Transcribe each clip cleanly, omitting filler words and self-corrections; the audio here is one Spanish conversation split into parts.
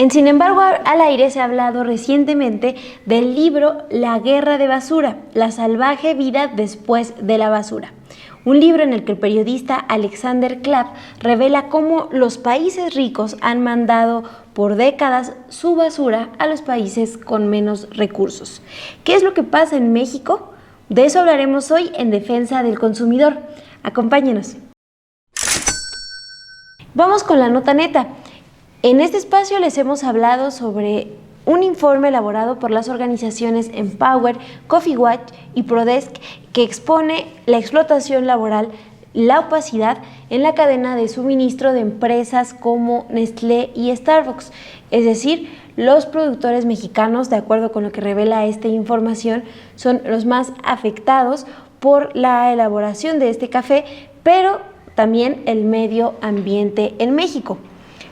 Sin embargo, al aire se ha hablado recientemente del libro La guerra de basura, la salvaje vida después de la basura. Un libro en el que el periodista Alexander Clapp revela cómo los países ricos han mandado por décadas su basura a los países con menos recursos. ¿Qué es lo que pasa en México? De eso hablaremos hoy en Defensa del Consumidor. Acompáñenos. Vamos con la nota neta. En este espacio les hemos hablado sobre un informe elaborado por las organizaciones Empower, Coffee Watch y Prodesk que expone la explotación laboral, la opacidad en la cadena de suministro de empresas como Nestlé y Starbucks. Es decir, los productores mexicanos, de acuerdo con lo que revela esta información, son los más afectados por la elaboración de este café, pero también el medio ambiente en México.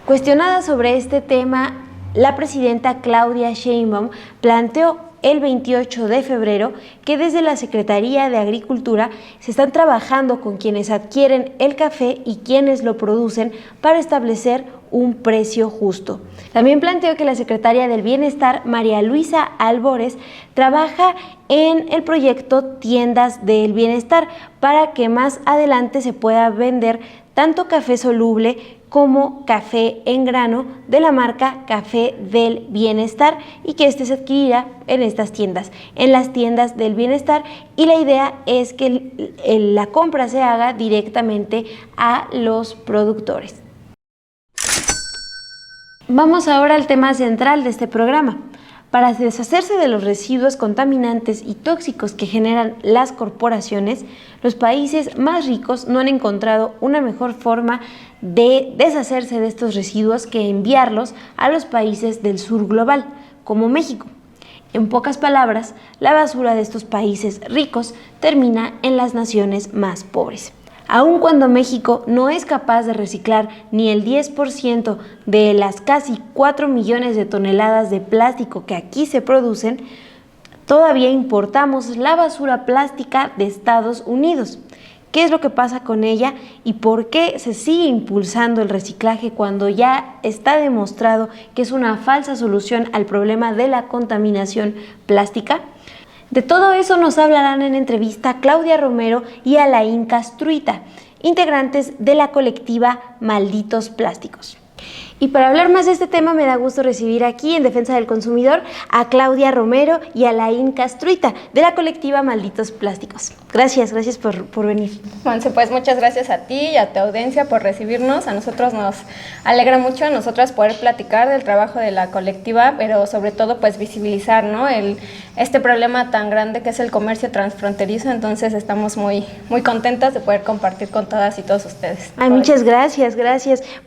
Cuestionada sobre este tema, la presidenta Claudia Sheinbaum planteó el 28 de febrero que desde la Secretaría de Agricultura se están trabajando con quienes adquieren el café y quienes lo producen para establecer un precio justo. También planteó que la secretaria del Bienestar, María Luisa Albores, trabaja en el proyecto Tiendas del Bienestar para que más adelante se pueda vender tanto café soluble como café en grano de la marca Café del Bienestar y que este se adquirirá en estas tiendas, en las tiendas del bienestar, y la idea es que la compra se haga directamente a los productores. Vamos ahora al tema central de este programa. Para deshacerse de los residuos contaminantes y tóxicos que generan las corporaciones, los países más ricos no han encontrado una mejor forma de deshacerse de estos residuos que enviarlos a los países del sur global, como México. En pocas palabras, la basura de estos países ricos termina en las naciones más pobres. Aun cuando México no es capaz de reciclar ni el 10% de las casi 4 millones de toneladas de plástico que aquí se producen, todavía importamos la basura plástica de Estados Unidos. ¿Qué es lo que pasa con ella y por qué se sigue impulsando el reciclaje cuando ya está demostrado que es una falsa solución al problema de la contaminación plástica? De todo eso nos hablarán en entrevista Claudia Romero y Alain Castruita, integrantes de la colectiva Malditos Plásticos. Y para hablar más de este tema me da gusto recibir aquí en Defensa del Consumidor a Claudia Romero y a Alain Castruita de la colectiva Malditos Plásticos. Gracias por venir. Monse, pues muchas gracias a ti y a tu audiencia por recibirnos. A nosotros nos alegra mucho a nosotras poder platicar del trabajo de la colectiva, pero sobre todo pues visibilizar, ¿no?, este problema tan grande que es el comercio transfronterizo. Entonces estamos muy contentas de poder compartir con todas y todos ustedes. Ay, muchas gracias.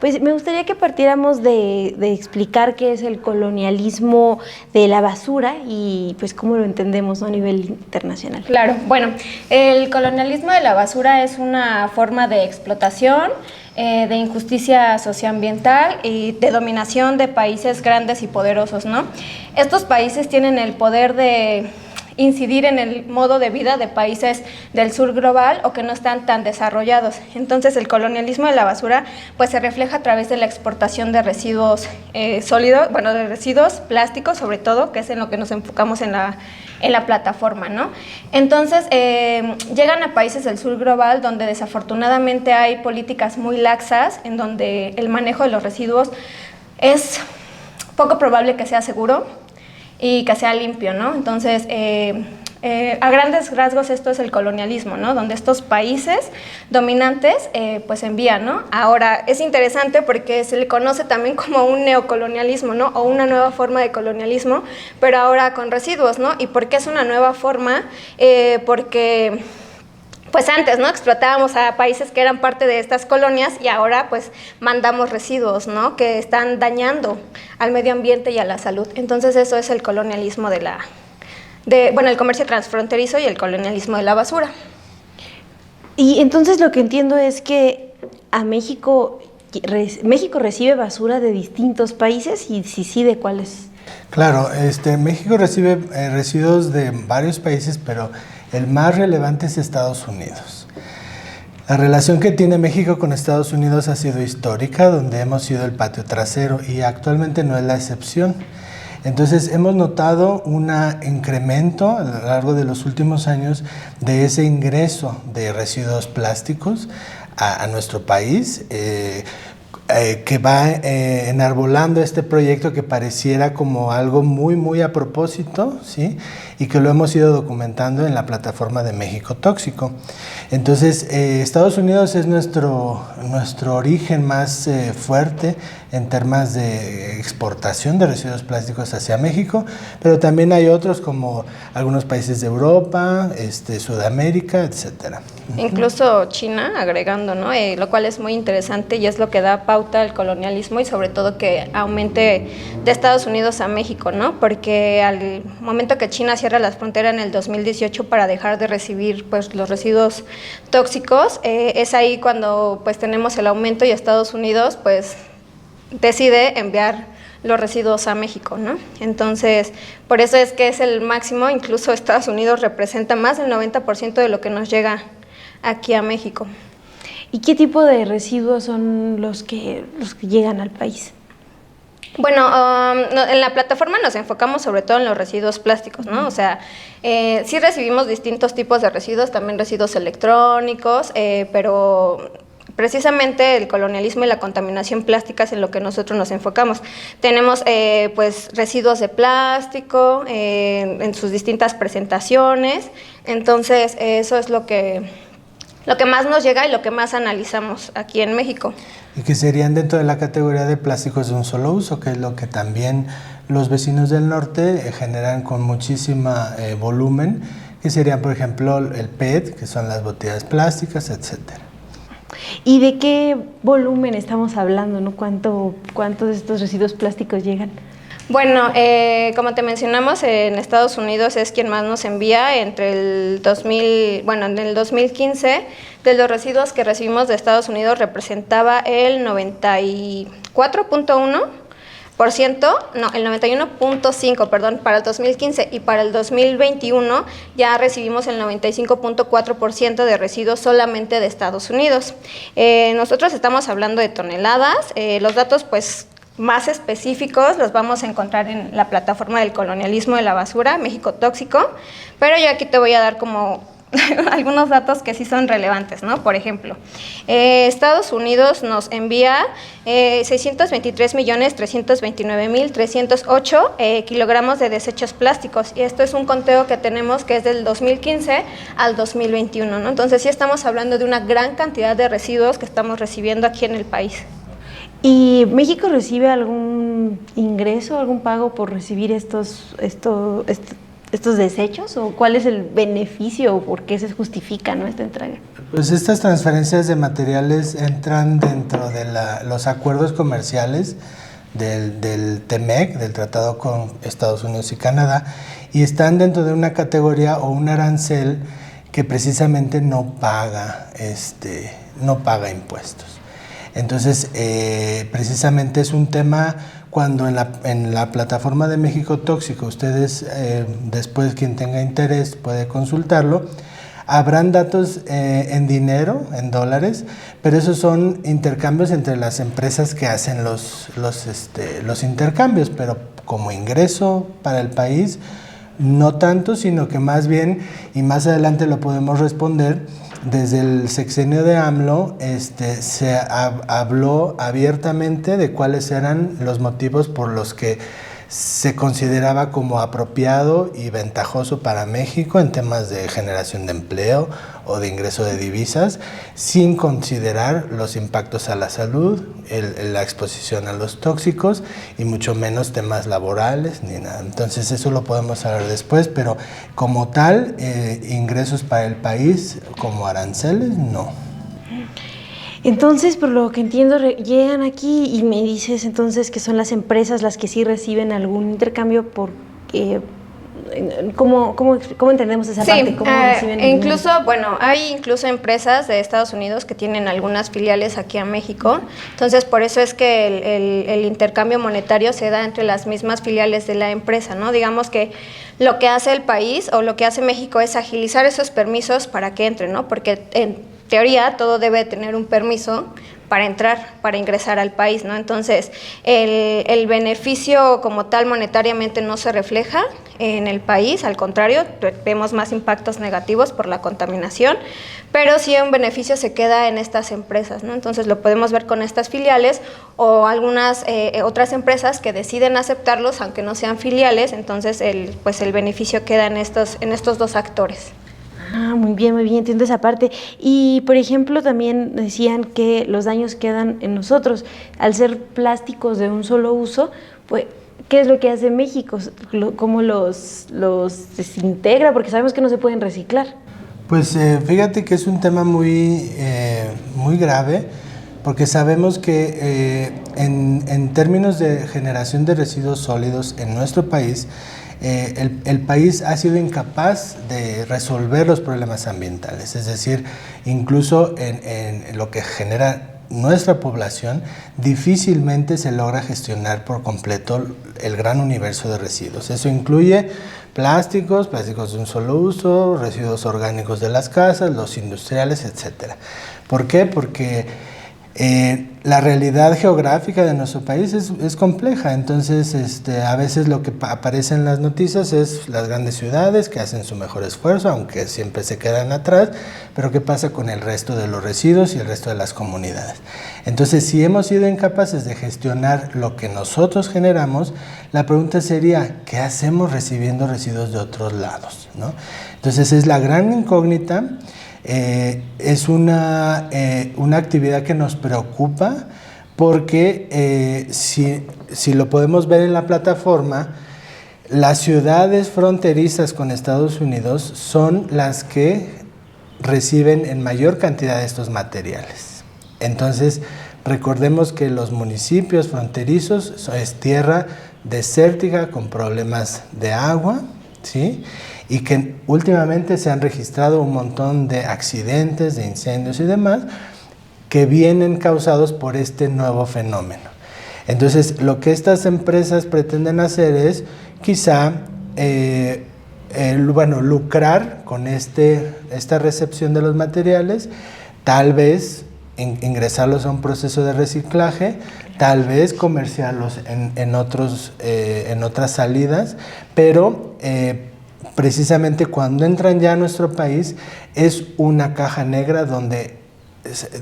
Pues me gustaría que partiéramos de explicar qué es el colonialismo de la basura y pues cómo lo entendemos, ¿no?, a nivel internacional. Claro, bueno, el colonialismo de la basura es una forma de explotación, de injusticia socioambiental y de dominación de países grandes y poderosos, ¿no? Estos países tienen el poder de incidir en el modo de vida de países del sur global o que no están tan desarrollados. Entonces el colonialismo de la basura pues se refleja a través de la exportación de residuos sólidos, bueno, de residuos plásticos sobre todo, que es en lo que nos enfocamos en la plataforma, ¿no? Entonces llegan a países del sur global donde desafortunadamente hay políticas muy laxas, en donde el manejo de los residuos es poco probable que sea seguro y que sea limpio, ¿no? Entonces, a grandes rasgos esto es el colonialismo, ¿no?, donde estos países dominantes pues envían, ¿no? Ahora, es interesante porque se le conoce también como un neocolonialismo, ¿no?, o una nueva forma de colonialismo, pero ahora con residuos, ¿no? ¿Y por qué es una nueva forma? Porque pues antes, ¿no?, explotábamos a países que eran parte de estas colonias y ahora pues mandamos residuos, ¿no?, que están dañando al medio ambiente y a la salud. Entonces eso es el colonialismo el comercio transfronterizo y el colonialismo de la basura. Y entonces lo que entiendo es que a México recibe basura de distintos países y si sí, ¿de cuáles? Claro, México recibe residuos de varios países, pero el más relevante es Estados Unidos. La relación que tiene México con Estados Unidos ha sido histórica, donde hemos sido el patio trasero y actualmente no es la excepción. Entonces hemos notado un incremento a lo largo de los últimos años de ese ingreso de residuos plásticos a nuestro país, que va enarbolando este proyecto que pareciera como algo muy a propósito, ¿sí? Y que lo hemos ido documentando en la plataforma de México Tóxico. Entonces, Estados Unidos es nuestro origen más fuerte en temas de exportación de residuos plásticos hacia México, pero también hay otros como algunos países de Europa, Sudamérica, etcétera. Incluso China agregando, ¿no? Lo cual es muy interesante y es lo que da pauta al colonialismo y sobre todo que aumente de Estados Unidos a México, ¿no? Porque al momento que China cierra las fronteras en el 2018 para dejar de recibir pues los residuos tóxicos, es ahí cuando pues tenemos el aumento y Estados Unidos pues decide enviar los residuos a México, ¿no? Entonces, por eso es que es el máximo, incluso Estados Unidos representa más del 90% de lo que nos llega aquí a México. ¿Y qué tipo de residuos son los que llegan al país? Bueno, en la plataforma nos enfocamos sobre todo en los residuos plásticos, ¿no? O sea, sí recibimos distintos tipos de residuos, también residuos electrónicos, pero precisamente el colonialismo y la contaminación plástica es en lo que nosotros nos enfocamos. Tenemos pues residuos de plástico en sus distintas presentaciones, entonces eso es lo que más nos llega y lo que más analizamos aquí en México. Y que serían dentro de la categoría de plásticos de un solo uso, que es lo que también los vecinos del norte generan con muchísima volumen, que serían, por ejemplo, el PET, que son las botellas plásticas, etcétera. ¿Y de qué volumen estamos hablando, no? ¿Cuánto de estos residuos plásticos llegan? Bueno, como te mencionamos, en Estados Unidos es quien más nos envía. En el 2015, de los residuos que recibimos de Estados Unidos representaba el 91.5, perdón, para el 2015, y para el 2021 ya recibimos el 95.4% de residuos solamente de Estados Unidos. Nosotros estamos hablando de toneladas, los datos pues más específicos los vamos a encontrar en la plataforma del colonialismo de la basura, México Tóxico, pero yo aquí te voy a dar como algunos datos que sí son relevantes, ¿no? Por ejemplo, Estados Unidos nos envía 623.329.308 kilogramos de desechos plásticos, y esto es un conteo que tenemos que es del 2015 al 2021, ¿no? Entonces sí estamos hablando de una gran cantidad de residuos que estamos recibiendo aquí en el país. ¿Y México recibe algún ingreso, algún pago por recibir estos desechos? ¿O cuál es el beneficio o por qué se justifica, ¿no?, esta entrega? Pues estas transferencias de materiales entran dentro de los acuerdos comerciales del TEMEC, del Tratado con Estados Unidos y Canadá, y están dentro de una categoría o un arancel que precisamente no paga impuestos. Entonces, precisamente es un tema cuando en la plataforma de México Tóxico, ustedes después quien tenga interés puede consultarlo, habrán datos en dinero, en dólares, pero esos son intercambios entre las empresas que hacen los intercambios, pero como ingreso para el país, no tanto, sino que más bien, y más adelante lo podemos responder, desde el sexenio de AMLO se habló abiertamente de cuáles eran los motivos por los que se consideraba como apropiado y ventajoso para México en temas de generación de empleo o de ingreso de divisas, sin considerar los impactos a la salud, la exposición a los tóxicos y mucho menos temas laborales ni nada. Entonces eso lo podemos hablar después, pero como tal, ingresos para el país como aranceles, no. Entonces, por lo que entiendo, llegan aquí y me dices entonces que son las empresas las que sí reciben algún intercambio porque... ¿Cómo entendemos esa parte? ¿Cómo reciben incluso, bueno, hay incluso empresas de Estados Unidos que tienen algunas filiales aquí a México, entonces por eso es que el intercambio monetario se da entre las mismas filiales de la empresa, ¿no? Digamos que lo que hace el país o lo que hace México es agilizar esos permisos para que entren, ¿no? Porque teoría todo debe tener un permiso para ingresar al país, ¿no? Entonces, el beneficio como tal monetariamente no se refleja en el país, al contrario, vemos más impactos negativos por la contaminación, pero sí un beneficio se queda en estas empresas, ¿no? Entonces, lo podemos ver con estas filiales o algunas otras empresas que deciden aceptarlos, aunque no sean filiales, entonces el beneficio queda en estos dos actores. Ah, muy bien, entiendo esa parte. Y, por ejemplo, también decían que los daños quedan en nosotros. Al ser plásticos de un solo uso, pues, ¿qué es lo que hace México? ¿Cómo los desintegra? Porque sabemos que no se pueden reciclar. Pues fíjate que es un tema muy grave, porque sabemos que en términos de generación de residuos sólidos en nuestro país, el país ha sido incapaz de resolver los problemas ambientales, es decir, incluso en lo que genera nuestra población, difícilmente se logra gestionar por completo el gran universo de residuos. Eso incluye plásticos de un solo uso, residuos orgánicos de las casas, los industriales, etc. ¿Por qué? Porque la realidad geográfica de nuestro país es compleja, entonces a veces lo que aparece en las noticias es las grandes ciudades que hacen su mejor esfuerzo, aunque siempre se quedan atrás, pero ¿qué pasa con el resto de los residuos y el resto de las comunidades? Entonces, si hemos sido incapaces de gestionar lo que nosotros generamos, la pregunta sería, ¿qué hacemos recibiendo residuos de otros lados, ¿no? Entonces, es la gran incógnita. Es una actividad que nos preocupa porque si lo podemos ver en la plataforma, las ciudades fronterizas con Estados Unidos son las que reciben en mayor cantidad de estos materiales. Entonces, recordemos que los municipios fronterizos es tierra desértica con problemas de agua, ¿sí? Y que últimamente se han registrado un montón de accidentes, de incendios y demás que vienen causados por este nuevo fenómeno. Entonces, lo que estas empresas pretenden hacer es quizá lucrar con esta recepción de los materiales, tal vez ingresarlos a un proceso de reciclaje, tal vez comerciarlos en otras salidas, pero precisamente cuando entran ya a nuestro país es una caja negra donde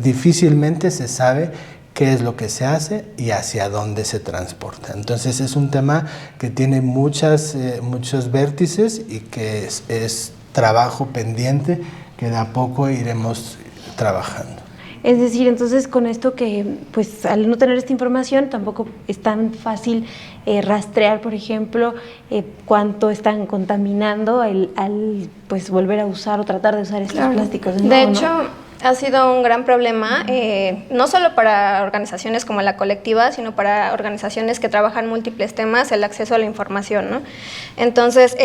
difícilmente se sabe qué es lo que se hace y hacia dónde se transporta. Entonces es un tema que tiene muchos vértices y que es trabajo pendiente que de a poco iremos trabajando. Es decir, entonces con esto que, pues al no tener esta información, tampoco es tan fácil rastrear, por ejemplo, cuánto están contaminando al pues volver a usar o tratar de usar estos plásticos. De hecho, ha sido un gran problema, no solo para organizaciones como la colectiva, sino para organizaciones que trabajan múltiples temas, el acceso a la información, ¿no? Entonces,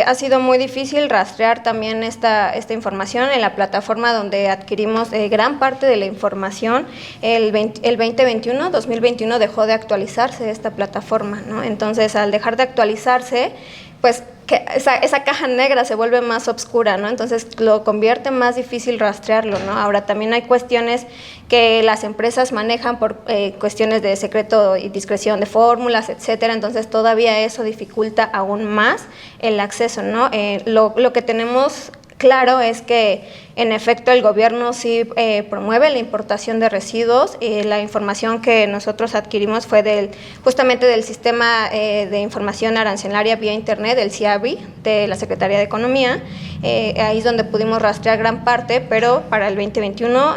ha sido muy difícil rastrear también esta información en la plataforma donde adquirimos gran parte de la información. El 2021 dejó de actualizarse esta plataforma, ¿no? Entonces, al dejar de actualizarse, pues que esa caja negra se vuelve más oscura, ¿no? Entonces lo convierte más difícil rastrearlo, ¿no? Ahora también hay cuestiones que las empresas manejan por cuestiones de secreto y discreción de fórmulas, etcétera, entonces todavía eso dificulta aún más el acceso, ¿no? Lo que tenemos claro es que en efecto el gobierno sí promueve la importación de residuos. La información que nosotros adquirimos fue justamente del Sistema de Información Arancelaria vía Internet, el CIABI, de la Secretaría de Economía. Ahí es donde pudimos rastrear gran parte, pero para el 2021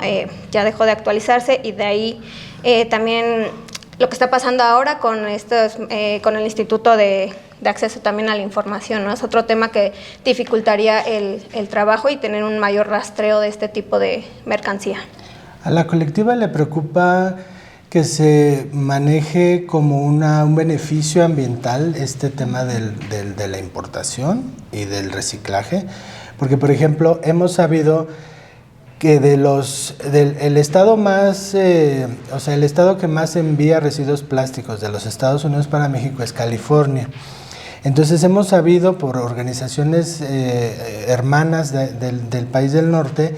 ya dejó de actualizarse y de ahí también lo que está pasando ahora con el Instituto de acceso también a la información, ¿no? Es otro tema que dificultaría el trabajo y tener un mayor rastreo de este tipo de mercancía. A la colectiva le preocupa que se maneje como un beneficio ambiental este tema de la importación y del reciclaje, porque por ejemplo hemos sabido que el estado más, el estado que más envía residuos plásticos de los Estados Unidos para México es California. Entonces hemos sabido por organizaciones hermanas del país del norte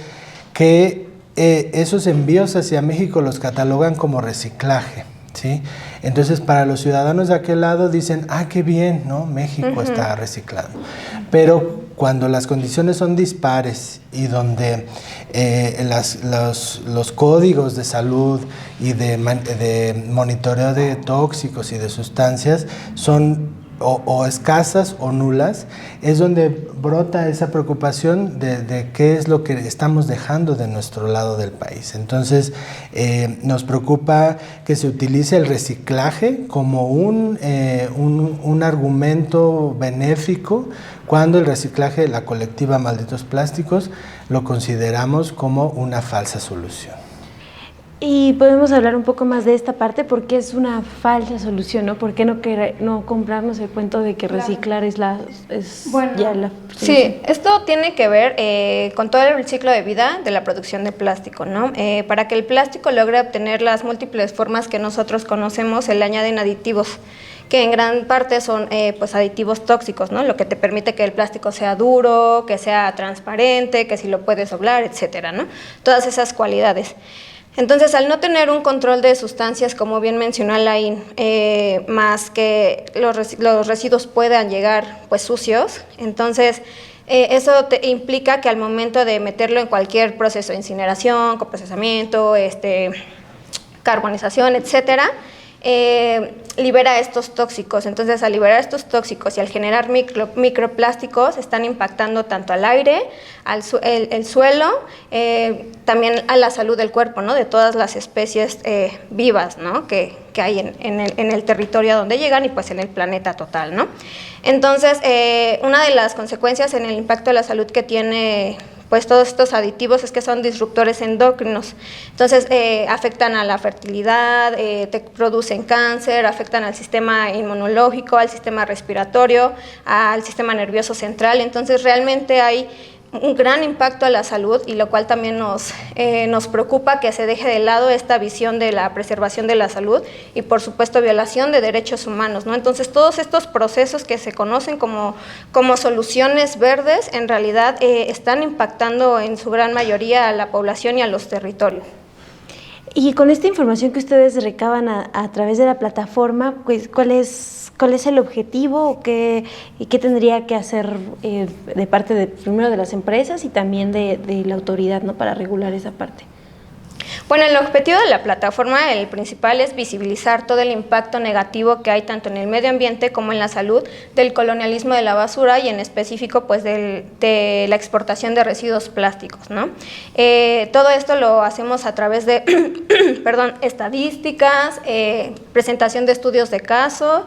que esos envíos hacia México los catalogan como reciclaje, ¿sí? Entonces, para los ciudadanos de aquel lado dicen, qué bien, ¿no? México está reciclando. Pero cuando las condiciones son dispares y donde los códigos de salud y de monitoreo de tóxicos y de sustancias son o escasas o nulas, es donde brota esa preocupación de qué es lo que estamos dejando de nuestro lado del país. Entonces, nos preocupa que se utilice el reciclaje como un argumento benéfico, cuando el reciclaje, la colectiva Malditos Plásticos, lo consideramos como una falsa solución. Y podemos hablar un poco más de esta parte, porque es una falsa solución, ¿no? ¿Por qué no comprarnos el cuento de que reciclar es ya la solución? Sí, esto tiene que ver con todo el ciclo de vida de la producción de plástico, ¿no? Para que el plástico logre obtener las múltiples formas que nosotros conocemos, se le añaden aditivos, que en gran parte son pues aditivos tóxicos, ¿no? Lo que te permite que el plástico sea duro, que sea transparente, que si lo puedes doblar, etcétera, ¿no? Todas esas cualidades. Entonces, al no tener un control de sustancias, como bien mencionó Alain, más que los residuos puedan llegar pues sucios, entonces eso implica que al momento de meterlo en cualquier proceso de incineración, coprocesamiento, carbonización, etcétera, libera estos tóxicos. Entonces, al liberar estos tóxicos y al generar microplásticos, están impactando tanto al aire, el suelo, también a la salud del cuerpo, ¿no? De todas las especies vivas, ¿no? que hay en el territorio a donde llegan y pues en el planeta total, ¿no? Entonces, una de las consecuencias en el impacto de la salud que tiene pues todos estos aditivos es que son disruptores endocrinos. Entonces, afectan a la fertilidad, te producen cáncer, afectan al sistema inmunológico, al sistema respiratorio, al sistema nervioso central. Entonces, realmente hay un gran impacto a la salud, y lo cual también nos preocupa que se deje de lado esta visión de la preservación de la salud y, por supuesto, violación de derechos humanos, ¿no? Entonces, todos estos procesos que se conocen como soluciones verdes, en realidad están impactando en su gran mayoría a la población y a los territorios. Y con esta información que ustedes recaban a través de la plataforma, pues, ¿cuál es el objetivo y qué tendría que hacer de parte primero de las empresas y también de la autoridad, ¿no? Para regular esa parte? Bueno, el objetivo de la plataforma, el principal, es visibilizar todo el impacto negativo que hay tanto en el medio ambiente como en la salud del colonialismo de la basura, y en específico pues de la exportación de residuos plásticos, ¿no? Todo esto lo hacemos a través de estadísticas, presentación de estudios de caso.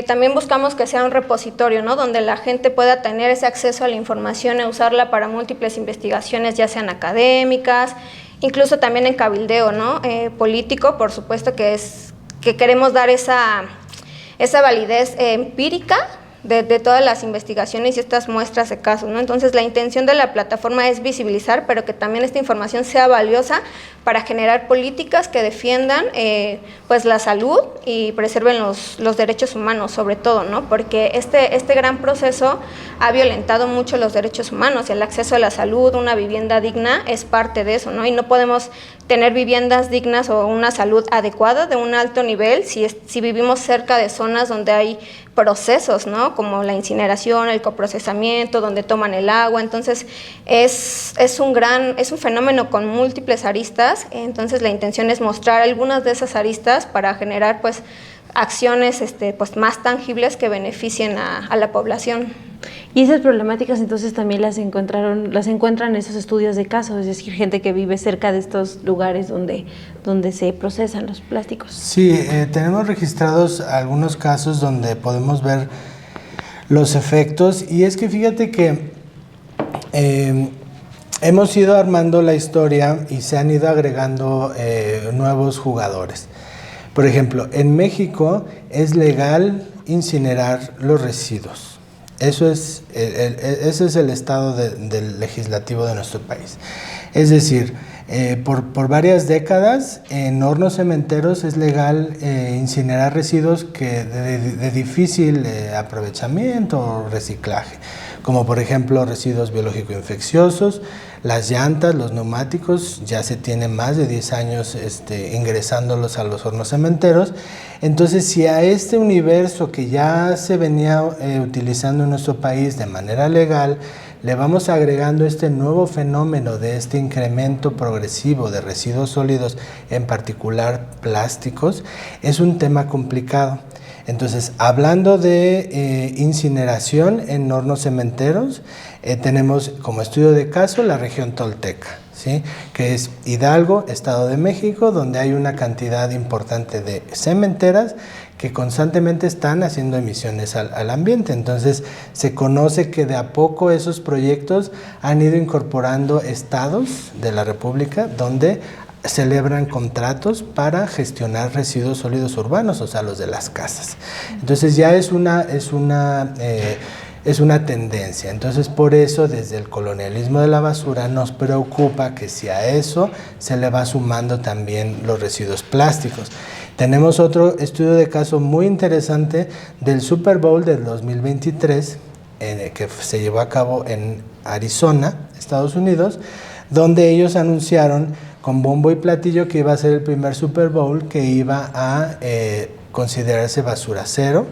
También buscamos que sea un repositorio, ¿no? Donde la gente pueda tener ese acceso a la información e usarla para múltiples investigaciones, ya sean académicas, incluso también en cabildeo, ¿no? Político, por supuesto que queremos dar esa validez empírica de todas las investigaciones y estas muestras de casos, ¿no? Entonces, la intención de la plataforma es visibilizar, pero que también esta información sea valiosa para generar políticas que defiendan pues la salud y preserven los derechos humanos, sobre todo, ¿no? Porque este gran proceso ha violentado mucho los derechos humanos, y el acceso a la salud, una vivienda digna, es parte de eso, ¿no? Y no podemos tener viviendas dignas o una salud adecuada de un alto nivel si vivimos cerca de zonas donde hay procesos, ¿no? Como la incineración, el coprocesamiento, donde toman el agua. Entonces, es un fenómeno con múltiples aristas. Entonces, la intención es mostrar algunas de esas aristas para generar pues acciones pues más tangibles que beneficien a la población. Y esas problemáticas entonces también las encuentran en esos estudios de caso, es decir, gente que vive cerca de estos lugares donde se procesan los plásticos. Sí, tenemos registrados algunos casos donde podemos ver los efectos, y es que fíjate que hemos ido armando la historia y se han ido agregando nuevos jugadores. Por ejemplo, en México es legal incinerar los residuos. Ese es el estado del legislativo de nuestro país. Es decir, por varias décadas en hornos cementeros es legal incinerar residuos de difícil aprovechamiento o reciclaje, como por ejemplo residuos biológico-infecciosos, las llantas, los neumáticos, ya se tienen más de 10 años ingresándolos a los hornos cementeros. Entonces, si a este universo que ya se venía utilizando en nuestro país de manera legal, le vamos agregando este nuevo fenómeno de este incremento progresivo de residuos sólidos, en particular plásticos, es un tema complicado. Entonces, hablando de incineración en hornos cementeros, tenemos como estudio de caso la región tolteca, ¿sí? Que es Hidalgo, Estado de México, donde hay una cantidad importante de cementeras que constantemente están haciendo emisiones al ambiente. Entonces, se conoce que de a poco esos proyectos han ido incorporando estados de la República donde celebran contratos para gestionar residuos sólidos urbanos, o sea, los de las casas. Entonces, ya es una tendencia. Entonces, por eso, desde el colonialismo de la basura nos preocupa que si a eso se le va sumando también los residuos plásticos. Tenemos otro estudio de caso muy interesante del Super Bowl del 2023, que se llevó a cabo en Arizona, Estados Unidos, donde ellos anunciaron con bombo y platillo que iba a ser el primer Super Bowl que iba a considerarse basura cero.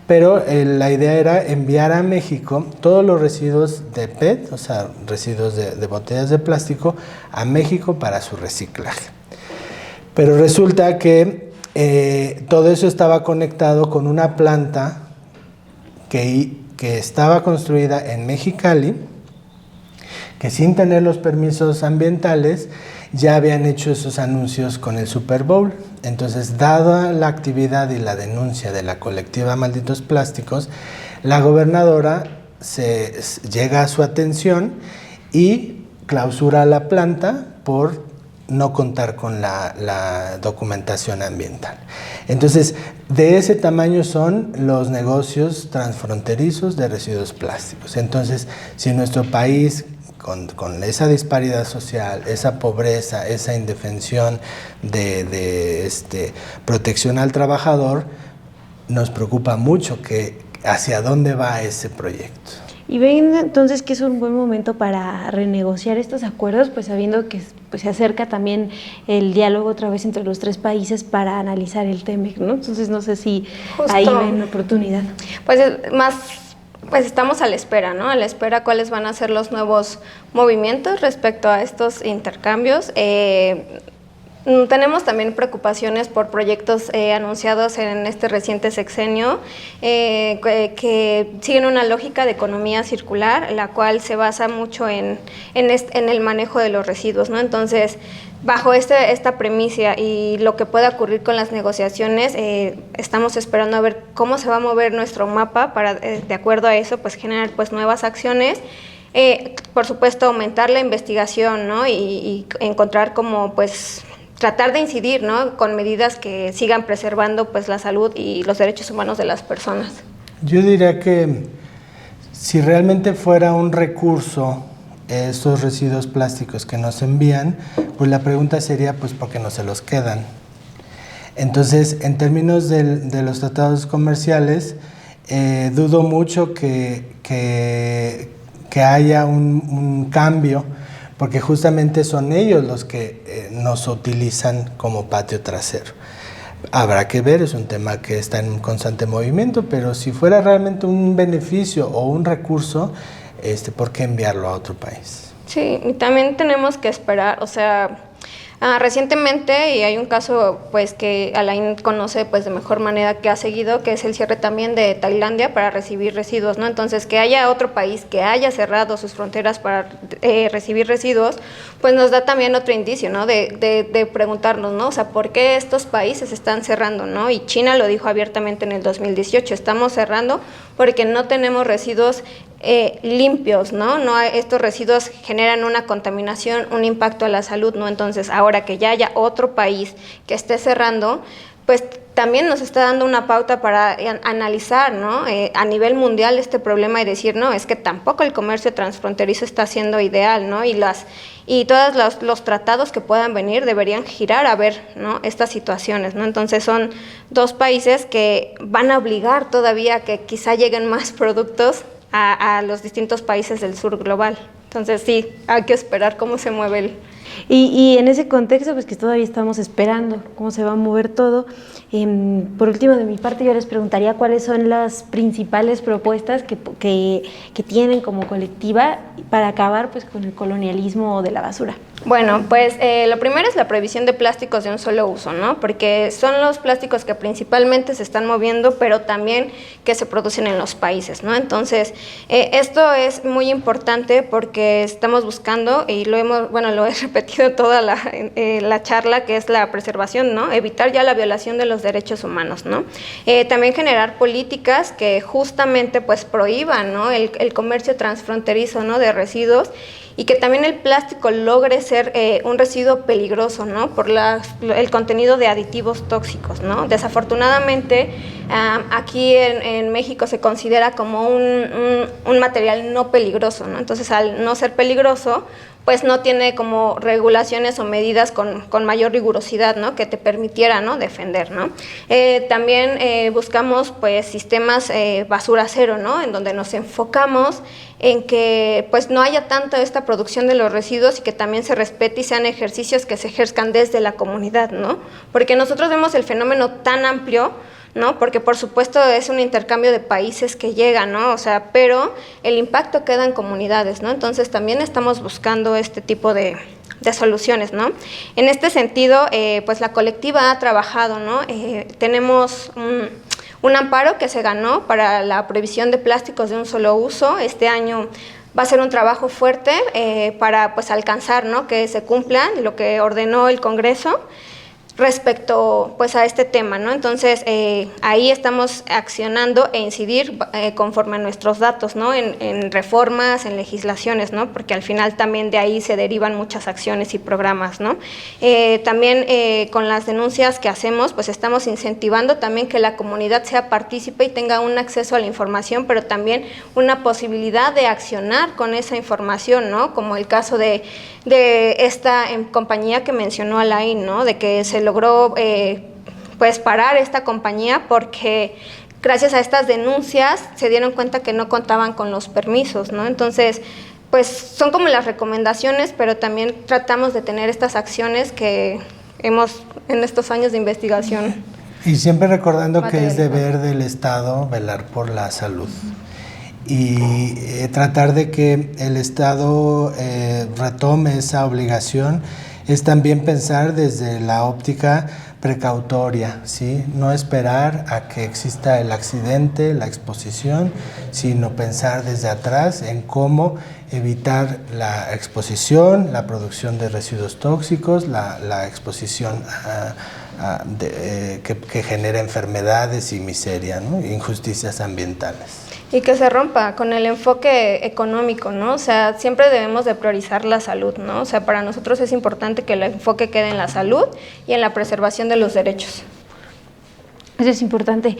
Pero la idea era enviar a México todos los residuos de PET, o sea, residuos de botellas de plástico, a México para su reciclaje. Pero resulta que todo eso estaba conectado con una planta que estaba construida en Mexicali, que sin tener los permisos ambientales ya habían hecho esos anuncios con el Super Bowl. Entonces, dada la actividad y la denuncia de la colectiva Malditos Plásticos, la gobernadora llega a su atención y clausura la planta por no contar con la documentación ambiental. Entonces, de ese tamaño son los negocios transfronterizos de residuos plásticos. Entonces, si nuestro país, con esa disparidad social, esa pobreza, esa indefensión de protección al trabajador, nos preocupa mucho que hacia dónde va ese proyecto. Y ven entonces que es un buen momento para renegociar estos acuerdos, pues sabiendo que pues, se acerca también el diálogo otra vez entre los tres países para analizar el TEMEC, ¿no? Entonces no sé si ahí ven una oportunidad. Pues estamos a la espera, ¿no? A la espera cuáles van a ser los nuevos movimientos respecto a estos intercambios. Tenemos también preocupaciones por proyectos anunciados en este reciente sexenio que siguen una lógica de economía circular, la cual se basa mucho en el manejo de los residuos, ¿no? Entonces, bajo esta premisa y lo que pueda ocurrir con las negociaciones, estamos esperando a ver cómo se va a mover nuestro mapa para, de acuerdo a eso, pues generar pues nuevas acciones. Por supuesto, aumentar la investigación, ¿no? Y encontrar como pues tratar de incidir, ¿no? Con medidas que sigan preservando pues la salud y los derechos humanos de las personas. Yo diría que si realmente fuera un recurso esos residuos plásticos que nos envían, pues la pregunta sería pues ¿por qué no se los quedan? Entonces, en términos de los tratados comerciales, dudo mucho que haya un cambio, porque justamente son ellos los que nos utilizan como patio trasero. Habrá que ver, es un tema que está en constante movimiento, pero si fuera realmente un beneficio o un recurso, ¿por qué enviarlo a otro país? Sí, y también tenemos que esperar, o sea, recientemente, y hay un caso pues que Alain conoce pues de mejor manera que ha seguido, que es el cierre también de Tailandia para recibir residuos, ¿no? Entonces, que haya otro país que haya cerrado sus fronteras para recibir residuos, pues nos da también otro indicio, ¿no? De preguntarnos, ¿no? O sea, ¿por qué estos países están cerrando, ¿no? Y China lo dijo abiertamente en el 2018, estamos cerrando porque no tenemos residuos limpios, ¿no? Estos residuos generan una contaminación, un impacto a la salud, ¿no? Entonces, ahora que ya haya otro país que esté cerrando, pues también nos está dando una pauta para analizar, ¿no? A nivel mundial este problema y decir, no, es que tampoco el comercio transfronterizo está siendo ideal, ¿no? Y todos los tratados que puedan venir deberían girar a ver, ¿no? Estas situaciones, ¿no? Entonces son dos países que van a obligar todavía a que quizá lleguen más productos a los distintos países del sur global. Entonces sí, hay que esperar cómo se mueve el... Y en ese contexto, pues que todavía estamos esperando cómo se va a mover todo. Por último, de mi parte, yo les preguntaría cuáles son las principales propuestas que tienen como colectiva para acabar pues con el colonialismo de la basura. Bueno, pues lo primero es la prohibición de plásticos de un solo uso, ¿no? Porque son los plásticos que principalmente se están moviendo, pero también que se producen en los países, ¿no? Entonces, esto es muy importante porque estamos buscando, y lo he repetido toda la charla, que es la preservación, ¿no? Evitar ya la violación de los derechos humanos, ¿no? También generar políticas que justamente pues prohíban, ¿no? el comercio transfronterizo, ¿no? De residuos, y que también el plástico logre ser un residuo peligroso, ¿no? Por el contenido de aditivos tóxicos, ¿no? Desafortunadamente, aquí en México se considera como un material no peligroso, ¿no? Entonces, al no ser peligroso, pues no tiene como regulaciones o medidas con mayor rigurosidad, ¿no? Que te permitiera, ¿no? Defender, ¿no? También buscamos pues sistemas basura cero, ¿no? En donde nos enfocamos en que pues no haya tanto esta producción de los residuos y que también se respete y sean ejercicios que se ejerzcan desde la comunidad, ¿no? Porque nosotros vemos el fenómeno tan amplio, ¿no? Porque por supuesto es un intercambio de países que llega, ¿no? O sea, pero el impacto queda en comunidades, ¿no? Entonces también estamos buscando este tipo de soluciones, ¿no? En este sentido, pues la colectiva ha trabajado, ¿no? Tenemos un amparo que se ganó para la prohibición de plásticos de un solo uso. Este año va a ser un trabajo fuerte para pues alcanzar, ¿no? Que se cumpla lo que ordenó el Congreso respecto pues a este tema, ¿no? Entonces ahí estamos accionando e incidir conforme a nuestros datos, ¿no? En reformas, en legislaciones, ¿no? Porque al final también de ahí se derivan muchas acciones y programas, ¿no? También con las denuncias que hacemos, pues estamos incentivando también que la comunidad sea partícipe y tenga un acceso a la información, pero también una posibilidad de accionar con esa información, ¿no? Como el caso de esta compañía que mencionó Alain, ¿no? De que se logró pues parar esta compañía porque gracias a estas denuncias se dieron cuenta que no contaban con los permisos, ¿no? Entonces, pues son como las recomendaciones, pero también tratamos de tener estas acciones que hemos en estos años de investigación. Y siempre recordando que es deber del Estado velar por la salud y tratar de que el Estado retome esa obligación. Es también pensar desde la óptica precautoria, ¿sí? No esperar a que exista el accidente, la exposición, sino pensar desde atrás en cómo evitar la exposición, la producción de residuos tóxicos, la exposición que genera enfermedades y miseria, ¿no? Injusticias ambientales. Y que se rompa con el enfoque económico, ¿no? O sea, siempre debemos de priorizar la salud, ¿no? O sea, para nosotros es importante que el enfoque quede en la salud y en la preservación de los derechos. Eso es importante.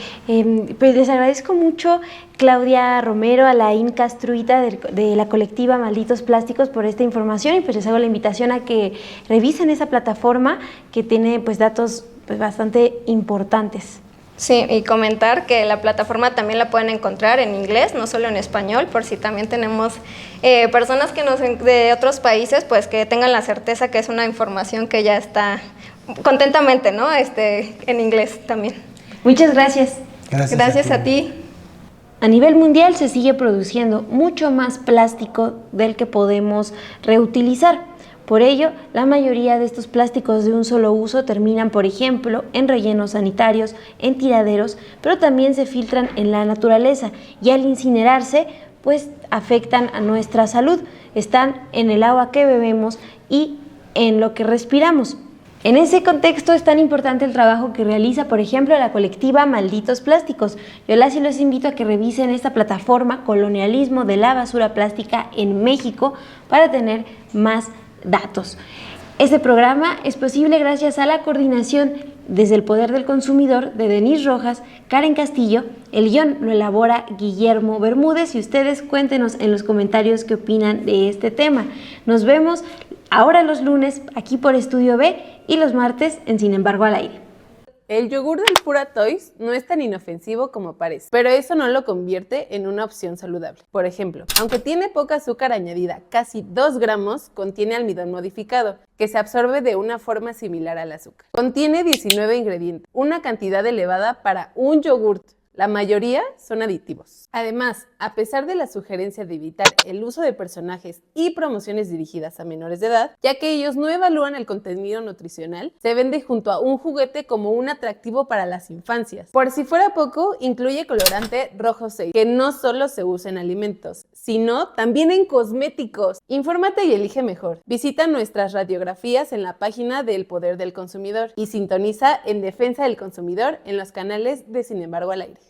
Pues les agradezco mucho, Claudia Romero, Alain Castruita de la colectiva Malditos Plásticos, por esta información, y pues les hago la invitación a que revisen esa plataforma que tiene pues datos pues bastante importantes. Sí, y comentar que la plataforma también la pueden encontrar en inglés, no solo en español, por si también tenemos personas que de otros países, pues que tengan la certeza que es una información que ya está contentamente, ¿no? En inglés también. Muchas gracias. Gracias a ti. A nivel mundial se sigue produciendo mucho más plástico del que podemos reutilizar. Por ello, la mayoría de estos plásticos de un solo uso terminan, por ejemplo, en rellenos sanitarios, en tiraderos, pero también se filtran en la naturaleza y al incinerarse, pues afectan a nuestra salud. Están en el agua que bebemos y en lo que respiramos. En ese contexto es tan importante el trabajo que realiza, por ejemplo, la colectiva Malditos Plásticos. Yo los invito a que revisen esta plataforma Colonialismo de la Basura Plástica en México para tener más datos. Este programa es posible gracias a la coordinación desde el Poder del Consumidor de Denise Rojas, Karen Castillo. El guión lo elabora Guillermo Bermúdez y ustedes cuéntenos en los comentarios qué opinan de este tema. Nos vemos ahora los lunes aquí por Estudio B y los martes en Sin embargo al aire. El yogur del Pura Toys no es tan inofensivo como parece, pero eso no lo convierte en una opción saludable. Por ejemplo, aunque tiene poca azúcar añadida, casi 2 gramos, contiene almidón modificado, que se absorbe de una forma similar al azúcar. Contiene 19 ingredientes, una cantidad elevada para un yogurt. La mayoría son aditivos. Además, a pesar de la sugerencia de evitar el uso de personajes y promociones dirigidas a menores de edad, ya que ellos no evalúan el contenido nutricional, se vende junto a un juguete como un atractivo para las infancias. Por si fuera poco, incluye colorante rojo 6, que no solo se usa en alimentos, sino también en cosméticos. Infórmate y elige mejor. Visita nuestras radiografías en la página del Poder del Consumidor y sintoniza En Defensa del Consumidor en los canales de Sin embargo al aire.